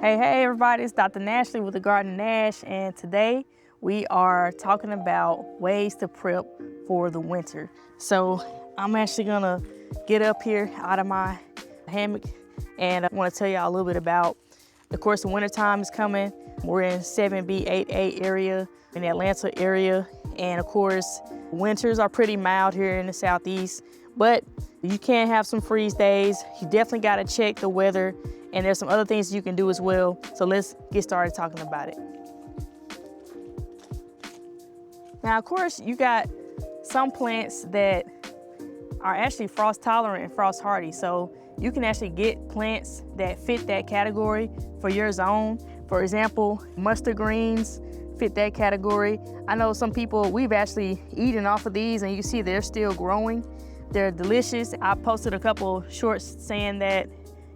Hey everybody, it's Dr. Nashlie with the Garden of Nash, and today we are talking about ways to prep for the winter. So I'm actually gonna get up here out of my hammock and I wanna tell y'all a little bit about, of course, the winter time is coming. We're in 7B, 8A area, in the Atlanta area. And of course, winters are pretty mild here in the Southeast, but you can have some freeze days. You definitely gotta check the weather, and there's some other things you can do as well. So let's get started talking about it. Now, of course, you got some plants that are actually frost tolerant and frost hardy. So you can actually get plants that fit that category for your zone. For example, mustard greens fit that category. I know some people, we've actually eaten off of these and you see they're still growing. They're delicious. I posted a couple shorts saying that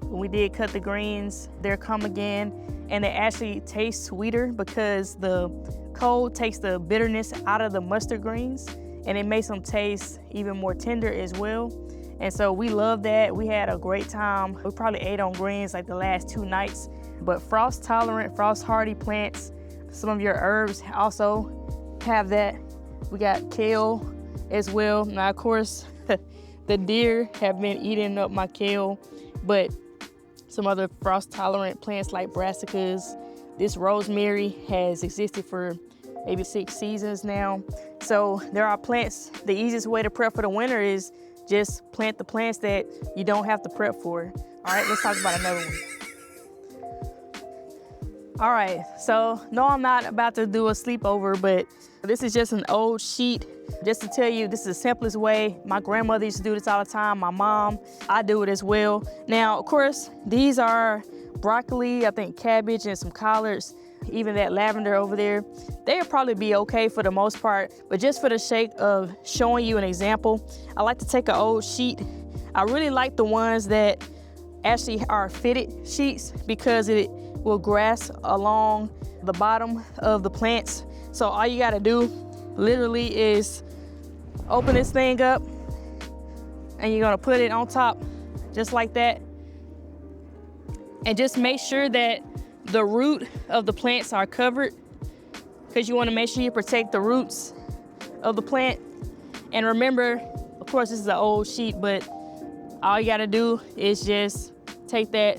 when we did cut the greens, they're come again, and they actually taste sweeter because the cold takes the bitterness out of the mustard greens and it makes them taste even more tender as well. And so we love that. We had a great time. We probably ate on greens like the last 2 nights. But frost tolerant, frost hardy plants, some of your herbs also have that. We got kale as well. Now, of course, the deer have been eating up my kale, but some other frost tolerant plants like brassicas. This rosemary has existed for maybe 6 seasons now. So there are plants. The easiest way to prep for the winter is just plant the plants that you don't have to prep for. All right, let's talk about another one. All right, so no, I'm not about to do a sleepover, but this is just an old sheet. Just to tell you, this is the simplest way. My grandmother used to do this all the time. My mom, I do it as well. Now, of course, these are broccoli, I think cabbage and some collards, even that lavender over there. They'll probably be okay for the most part, but just for the sake of showing you an example, I like to take an old sheet. I really like the ones that actually are fitted sheets because it will grass along the bottom of the plants. So all you gotta do literally is open this thing up and you're gonna put it on top just like that. And just make sure that the root of the plants are covered because you wanna make sure you protect the roots of the plant. And remember, of course, this is an old sheet, but all you gotta do is just take that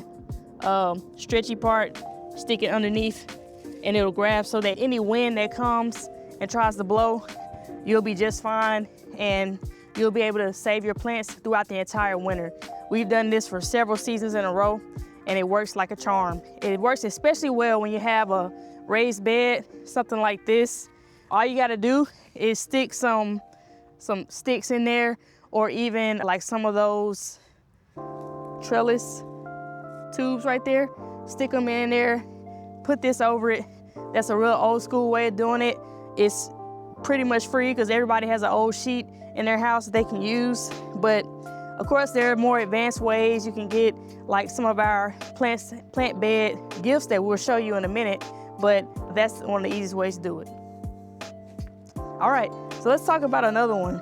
stretchy part, stick it underneath, and it'll grab so that any wind that comes and tries to blow, you'll be just fine and you'll be able to save your plants throughout the entire winter. We've done this for several seasons in a row and it works like a charm. It works especially well when you have a raised bed, something like this. All you gotta do is stick some sticks in there, or even like some of those trellis tubes right there, stick them in there, put this over it. That's a real old school way of doing it. It's pretty much free because everybody has an old sheet in their house that they can use. But of course, there are more advanced ways you can get, like some of our plant bed gifts that we'll show you in a minute, but that's one of the easiest ways to do it. All right, so let's talk about another one.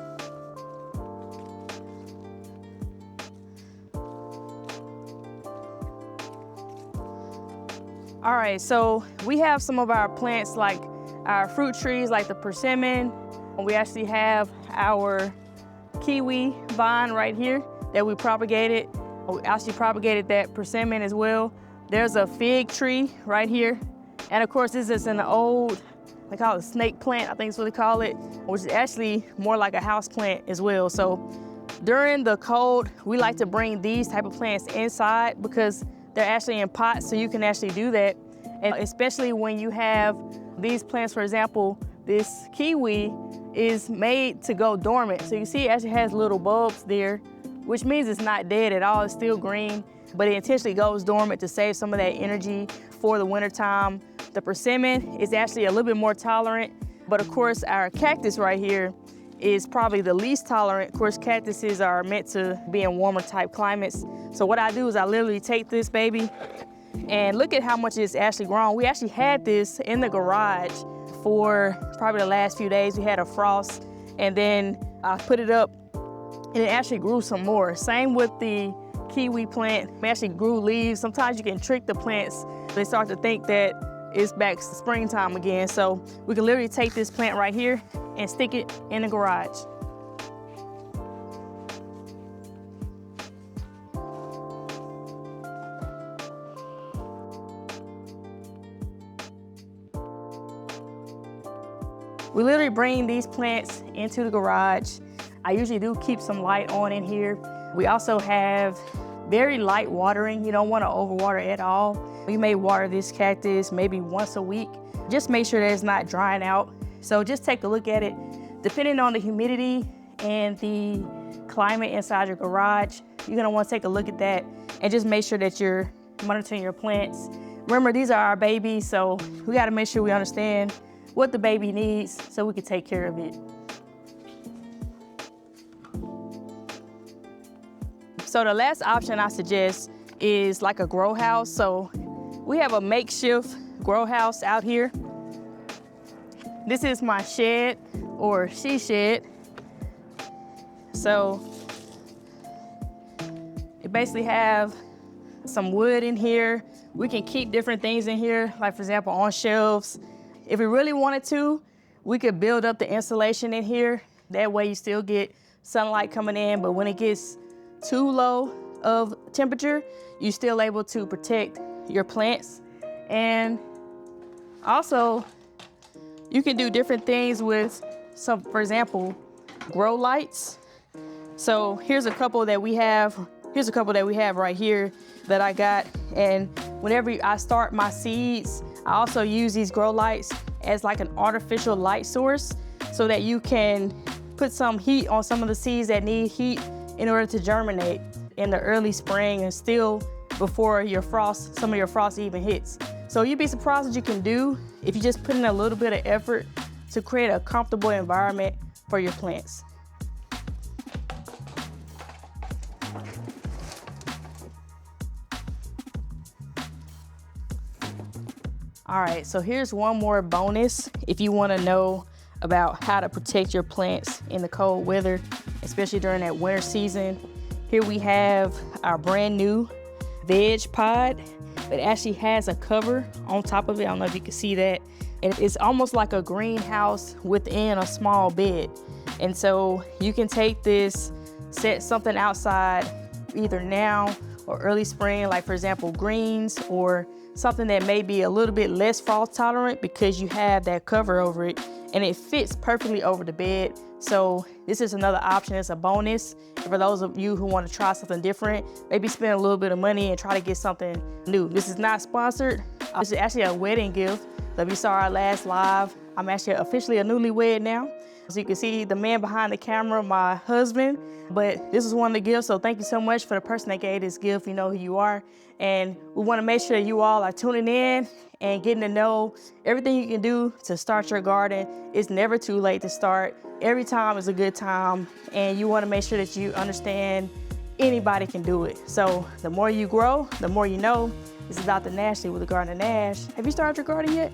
All right, so we have some of our plants like our fruit trees, like the persimmon. We actually have our kiwi vine right here that we propagated. We actually propagated that persimmon as well. There's a fig tree right here. And of course, this is an old, they call it a snake plant, I think is what they call it, which is actually more like a house plant as well. So during the cold, we like to bring these type of plants inside because they're actually in pots, so you can actually do that. And especially when you have these plants, for example, this kiwi is made to go dormant. So you see it actually has little bulbs there, which means it's not dead at all, it's still green, but it intentionally goes dormant to save some of that energy for the winter time. The persimmon is actually a little bit more tolerant, but of course our cactus right here is probably the least tolerant. Of course, cactuses are meant to be in warmer type climates. So what I do is I literally take this baby and look at how much it's actually grown. We actually had this in the garage for probably the last few days. We had a frost and then I put it up and it actually grew some more. Same with the kiwi plant actually grew leaves. Sometimes you can trick the plants. They start to think that it's back springtime again. So we can literally take this plant right here and stick it in the garage. We literally bring these plants into the garage. I usually do keep some light on in here. We also have very light watering. You don't want to overwater at all. You may water this cactus maybe once a week. Just make sure that it's not drying out. So just take a look at it. Depending on the humidity and the climate inside your garage, you're gonna want to take a look at that and just make sure that you're monitoring your plants. Remember, these are our babies, so we gotta make sure we understand what the baby needs so we can take care of it. So the last option I suggest is like a grow house. So we have a makeshift grow house out here. This is my shed or she shed. So it basically have some wood in here. We can keep different things in here, like for example, on shelves. If we really wanted to, we could build up the insulation in here. That way you still get sunlight coming in, but when it gets too low of temperature, you're still able to protect your plants. And also, you can do different things with some, for example, grow lights. So here's a couple that we have. Here's a couple that we have right here that I got. And whenever I start my seeds, I also use these grow lights as like an artificial light source so that you can put some heat on some of the seeds that need heat in order to germinate in the early spring and still before your frost, some of your frost even hits. So you'd be surprised what you can do if you just put in a little bit of effort to create a comfortable environment for your plants. All right, so here's one more bonus if you want to know about how to protect your plants in the cold weather, especially during that winter season. Here we have our brand new veg pod that actually has a cover on top of it. I don't know if you can see that. And it's almost like a greenhouse within a small bed. And so you can take this, set something outside either now or early spring, like for example, greens, or something that may be a little bit less frost tolerant because you have that cover over it and it fits perfectly over the bed. So this is another option. It's a bonus for those of you who want to try something different, maybe spend a little bit of money and try to get something new. This is not sponsored. This is actually a wedding gift. So if you saw our last live, I'm actually officially a newlywed now. So you can see the man behind the camera, my husband, but this is one of the gifts. So thank you so much for the person that gave this gift. You know who you are. And we want to make sure that you all are tuning in and getting to know everything you can do to start your garden. It's never too late to start. Every time is a good time. And you want to make sure that you understand anybody can do it. So the more you grow, the more you know. This is Dr. Nashlie with the Garden of Nash. Have you started your garden yet?